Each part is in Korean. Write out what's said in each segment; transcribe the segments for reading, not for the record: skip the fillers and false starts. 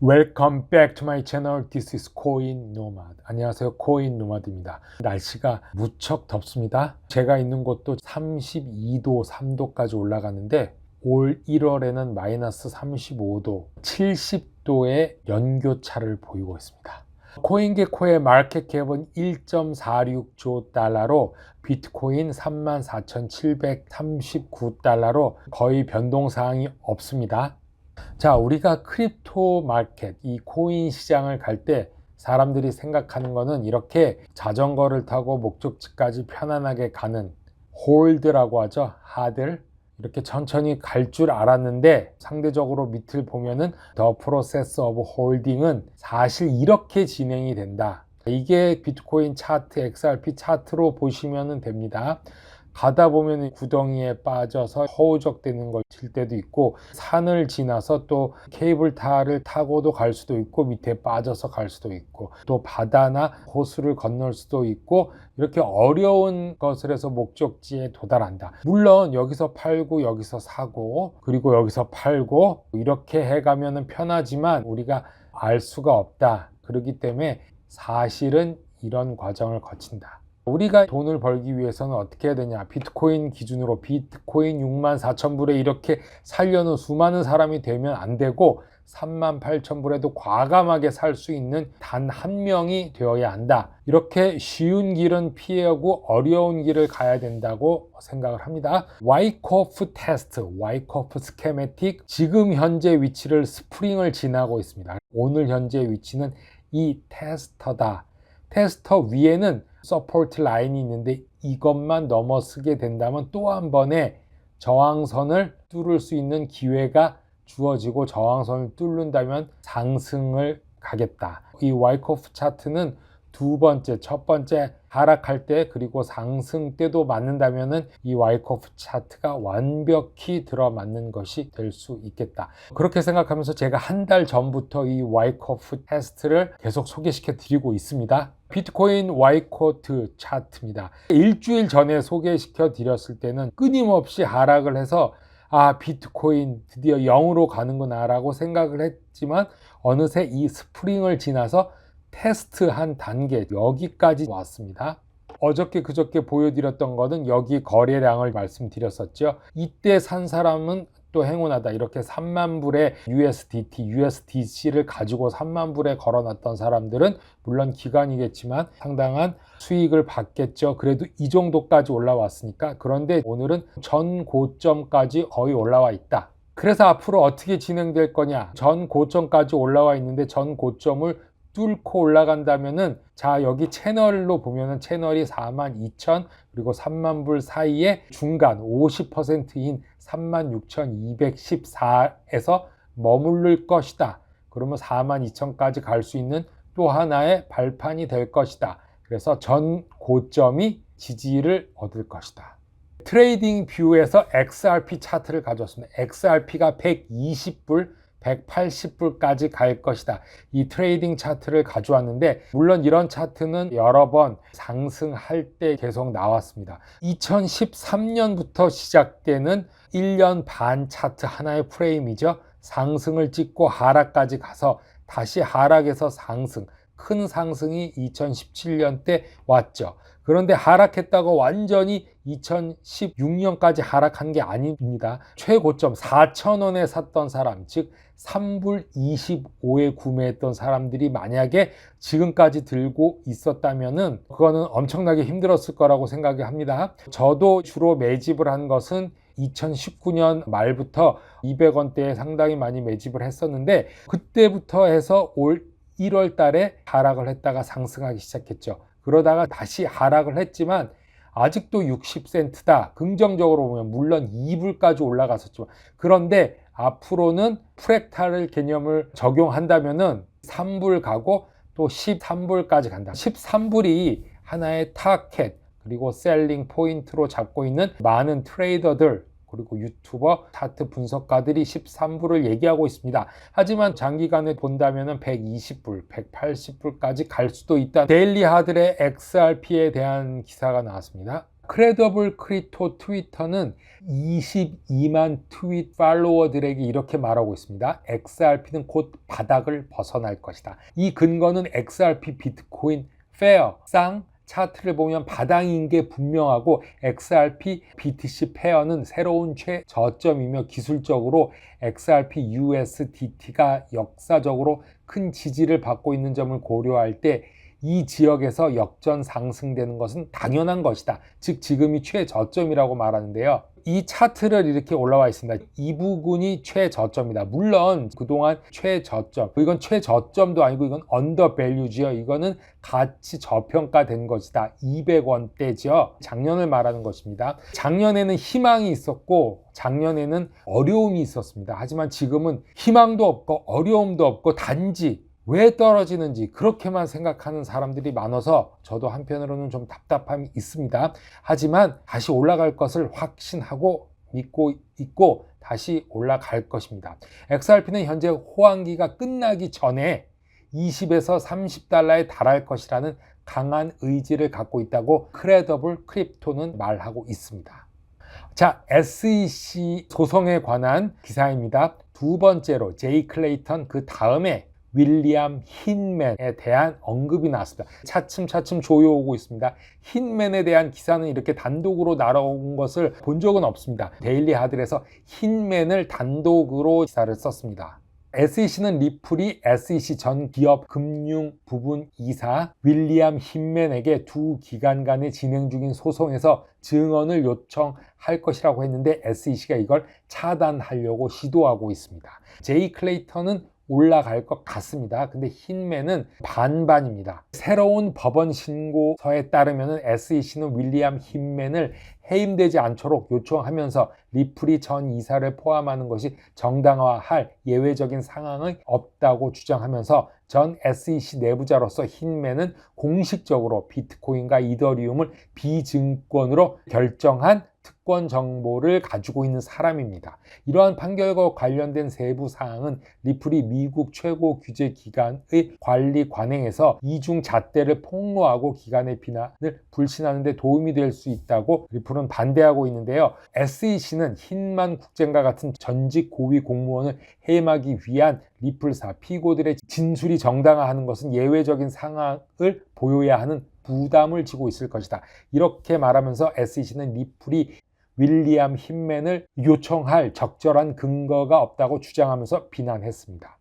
Welcome back to my channel. This is Coin Nomad. 안녕하세요. 코인 노마드입니다. 날씨가 무척 덥습니다. 제가 있는 곳도 32도, 3도까지 올라가는데 올 1월에는 마이너스 35도, 70도의 연교차를 보이고 있습니다. 코인게코의 마켓캡은 1.46조 달러로 비트코인 34,739달러로 거의 변동사항이 없습니다. 자, 우리가 크립토 마켓, 이 코인 시장을 갈 때 사람들이 생각하는 거는 이렇게 자전거를 타고 목적지까지 편안하게 가는 홀드라고 하죠. 하들. 이렇게 천천히 갈 줄 알았는데 상대적으로 밑을 보면은 The Process of Holding은 사실 이렇게 진행이 된다. 이게 비트코인 차트, XRP 차트로 보시면 됩니다. 가다 보면 구덩이에 빠져서 허우적대는 것일 때도 있고, 산을 지나서 또 케이블카를 타고도 갈 수도 있고, 밑에 빠져서 갈 수도 있고, 또 바다나 호수를 건널 수도 있고, 이렇게 어려운 것을 해서 목적지에 도달한다. 물론 여기서 팔고 여기서 사고 그리고 여기서 팔고 이렇게 해가면 편하지만 우리가 알 수가 없다. 그렇기 때문에 사실은 이런 과정을 거친다. 우리가 돈을 벌기 위해서는 어떻게 해야 되냐, 비트코인 기준으로 비트코인 64,000불에 이렇게 살려는 수많은 사람이 되면 안 되고 38,000불에도 과감하게 살 수 있는 단 한 명이 되어야 한다. 이렇게 쉬운 길은 피하고 어려운 길을 가야 된다고 생각을 합니다. 와이코프 테스트, 와이코프 스케매틱, 지금 현재 위치를 스프링을 지나고 있습니다. 오늘 현재 위치는 이 테스터다. 테스터 위에는 서포트 라인이 있는데 이것만 넘어서게 된다면 또 한 번의 저항선을 뚫을 수 있는 기회가 주어지고, 저항선을 뚫는다면 상승을 가겠다. 이 와이코프 차트는 두 번째, 첫 번째 하락할 때 그리고 상승 때도 맞는다면은 이 와이코프 차트가 완벽히 들어맞는 것이 될 수 있겠다. 그렇게 생각하면서 제가 한 달 전부터 이 와이코프 테스트를 계속 소개시켜 드리고 있습니다. 비트코인 와이코프 차트입니다. 일주일 전에 소개시켜 드렸을 때는 끊임없이 하락을 해서 비트코인 드디어 0으로 가는구나 라고 생각을 했지만 어느새 이 스프링을 지나서 테스트한 단계, 여기까지 왔습니다. 어저께 그저께 보여드렸던 거는 여기 거래량을 말씀드렸었죠. 이때 산 사람은 또 행운하다. 이렇게 3만 불의 USDT, USDC를 가지고 3만 불에 걸어놨던 사람들은 물론 기간이겠지만 상당한 수익을 받겠죠. 그래도 이 정도까지 올라왔으니까. 그런데 오늘은 전 고점까지 거의 올라와 있다. 그래서 앞으로 어떻게 진행될 거냐, 전 고점까지 올라와 있는데 전 고점을 뚫고 올라간다면은, 자, 여기 채널로 보면은 채널이 42,000 그리고 3만 불 사이에 중간 50%인 36,214에서 머무를 것이다. 그러면 42,000까지 갈 수 있는 또 하나의 발판이 될 것이다. 그래서 전 고점이 지지를 얻을 것이다. 트레이딩 뷰에서 XRP 차트를 가져왔습니다. XRP가 120불, 180불까지 갈 것이다. 이 트레이딩 차트를 가져왔는데, 물론 이런 차트는 여러 번 상승할 때 계속 나왔습니다. 2013년부터 시작되는 1년 반 차트 하나의 프레임이죠. 상승을 찍고 하락까지 가서 다시 하락에서 상승, 큰 상승이 2017년 때 왔죠. 그런데 하락했다고 완전히 2016년까지 하락한 게 아닙니다. 최고점 4,000원에 샀던 사람, 즉 3불 25에 구매했던 사람들이 만약에 지금까지 들고 있었다면은 그거는 엄청나게 힘들었을 거라고 생각합니다. 저도 주로 매집을 한 것은 2019년 말부터 200원대에 상당히 많이 매집을 했었는데, 그때부터 해서 올 1월 달에 하락을 했다가 상승하기 시작했죠. 그러다가 다시 하락을 했지만 아직도 60센트다. 긍정적으로 보면 물론 2불까지 올라갔었지만, 그런데 앞으로는 프랙탈 개념을 적용한다면은 3불 가고 또 13불까지 간다. 13불이 하나의 타켓 그리고 셀링 포인트로 잡고 있는 많은 트레이더들 그리고 유튜버, 차트 분석가들이 13불을 얘기하고 있습니다. 하지만 장기간에 본다면 120불, 180불까지 갈 수도 있다. 데일리 하들의 XRP에 대한 기사가 나왔습니다. 크레더블 크립토 트위터는 22만 트윗 팔로워들에게 이렇게 말하고 있습니다. XRP는 곧 바닥을 벗어날 것이다. 이 근거는 XRP 비트코인 페어 쌍 차트를 보면 바닥인 게 분명하고 XRP BTC 페어는 새로운 최저점이며 기술적으로 XRP USDT가 역사적으로 큰 지지를 받고 있는 점을 고려할 때 이 지역에서 역전 상승되는 것은 당연한 것이다. 즉 지금이 최저점이라고 말하는데요. 이 차트를 이렇게 올라와 있습니다. 이 부분이 최저점이다. 물론 그동안 최저점, 이건 최저점도 아니고 이건 언더밸류지요. 이거는 가치 저평가된 것이다. 200원대죠. 작년을 말하는 것입니다. 작년에는 희망이 있었고 작년에는 어려움이 있었습니다. 하지만 지금은 희망도 없고 어려움도 없고 단지 왜 떨어지는지 그렇게만 생각하는 사람들이 많아서 저도 한편으로는 좀 답답함이 있습니다. 하지만 다시 올라갈 것을 확신하고 믿고 있고 다시 올라갈 것입니다. XRP는 현재 호황기가 끝나기 전에 20에서 30달러에 달할 것이라는 강한 의지를 갖고 있다고 크레더블 크립토는 말하고 있습니다. 자, SEC 소송에 관한 기사입니다. 두 번째로 제이 클레이턴, 그 다음에 윌리엄 힌맨에 대한 언급이 나왔습니다. 차츰차츰 조여오고 있습니다. 힌맨에 대한 기사는 이렇게 단독으로 날아온 것을 본 적은 없습니다. 데일리 하들에서 힌맨을 단독으로 기사를 썼습니다. SEC는 리플이 SEC 전 기업 금융 부분 이사 윌리엄 힌맨에게 두 기관 간에 진행 중인 소송에서 증언을 요청할 것이라고 했는데 SEC가 이걸 차단하려고 시도하고 있습니다. 제이 클레이턴은 올라갈 것 같습니다. 근데 힌맨은 반반입니다. 새로운 법원 신고서에 따르면 SEC는 윌리엄 힌맨을 해임되지 않도록 요청하면서 리플이 전 이사를 포함하는 것이 정당화할 예외적인 상황은 없다고 주장하면서 전 SEC 내부자로서 힌맨은 공식적으로 비트코인과 이더리움을 비증권으로 결정한 특권 정보를 가지고 있는 사람입니다. 이러한 판결과 관련된 세부 사항은 리플이 미국 최고 규제 기관의 관리 관행에서 이중 잣대를 폭로하고 기관의 비난을 불신하는 데 도움이 될 수 있다고 리플은 반대하고 있는데요. SEC는 힌만 국장과 같은 전직 고위 공무원을 해임하기 위한 리플사 피고들의 진술이 정당화하는 것은 예외적인 상황을 보여야 하는 부담을 지고 있을 것이다. 이렇게 말하면서 SEC는 리플이 윌리엄 힌맨을 요청할 적절한 근거가 없다고 주장하면서 비난했습니다.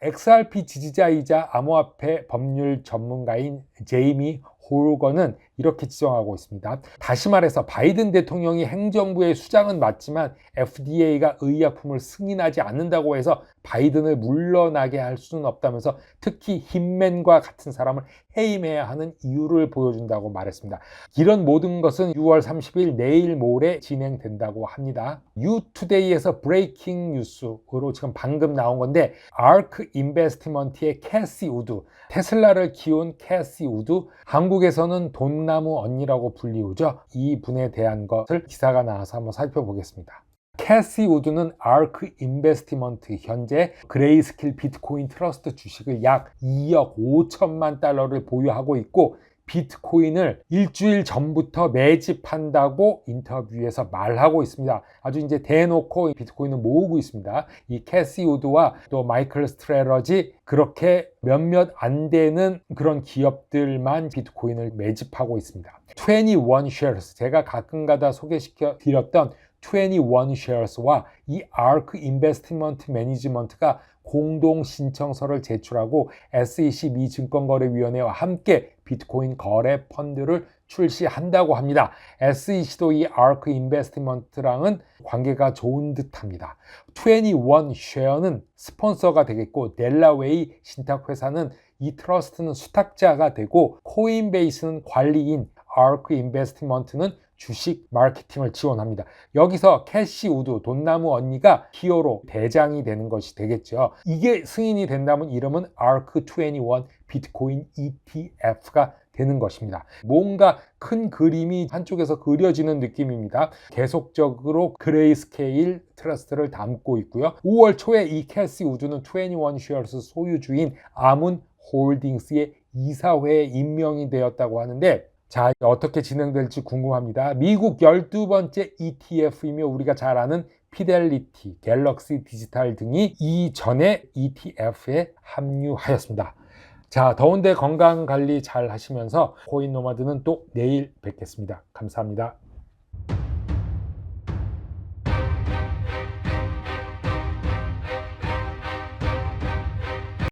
XRP 지지자이자 암호화폐 법률 전문가인 제이미 홀건은 이렇게 지적하고 있습니다. 다시 말해서 바이든 대통령이 행정부의 수장은 맞지만 FDA가 의약품을 승인하지 않는다고 해서 바이든을 물러나게 할 수는 없다면서 특히 힌맨과 같은 사람을 해임해야 하는 이유를 보여준다고 말했습니다. 이런 모든 것은 6월 30일 내일 모레 진행된다고 합니다. 뉴투데이에서 브레이킹 뉴스로 지금 방금 나온 건데 ARK 인베스트먼트의 캐시 우드, 테슬라를 키운 캐시 우드, 한국에서는 돈나무 언니라고 불리우죠. 이 분에 대한 것을 기사가 나와서 한번 살펴보겠습니다. 캐시 우드는 ARK 인베스트먼트 현재 그레이스킬 비트코인 트러스트 주식을 약 2억 5천만 달러를 보유하고 있고 비트코인을 일주일 전부터 매집한다고 인터뷰에서 말하고 있습니다. 아주 이제 대놓고 비트코인을 모으고 있습니다. 이 캐시 우드와 또 마이클 스트레러지 그렇게 몇몇 안 되는 그런 기업들만 비트코인을 매집하고 있습니다. 21 shares, 제가 가끔가다 소개시켜 드렸던 21 shares와 이 ARK 인베스트먼트 매니지먼트가 공동 신청서를 제출하고 SEC 미 증권거래위원회와 함께 비트코인 거래 펀드를 출시한다고 합니다. SEC도 이 ARK 인베스트먼트랑은 관계가 좋은 듯합니다. 21 쉐어는 스폰서가 되겠고 델라웨이 신탁회사는 이 트러스트는 수탁자가 되고 코인베이스는 관리인 ARK 인베스트먼트는 주식 마케팅을 지원합니다. 여기서 캐시 우드, 돈나무 언니가 히어로 대장이 되는 것이 되겠죠. 이게 승인이 된다면 이름은 ARK21 비트코인 ETF가 되는 것입니다. 뭔가 큰 그림이 한쪽에서 그려지는 느낌입니다. 계속적으로 그레이스케일 트러스트를 담고 있고요. 5월 초에 이 캐시 우드는 21 쉐어스 소유주인 아문 홀딩스의 이사회에 임명이 되었다고 하는데 자, 어떻게 진행될지 궁금합니다. 미국 12번째 ETF이며 우리가 잘 아는 피델리티, 갤럭시 디지털 등이 이전에 ETF에 합류하였습니다. 자, 더운데 건강 관리 잘 하시면서 코인 노마드는 또 내일 뵙겠습니다. 감사합니다.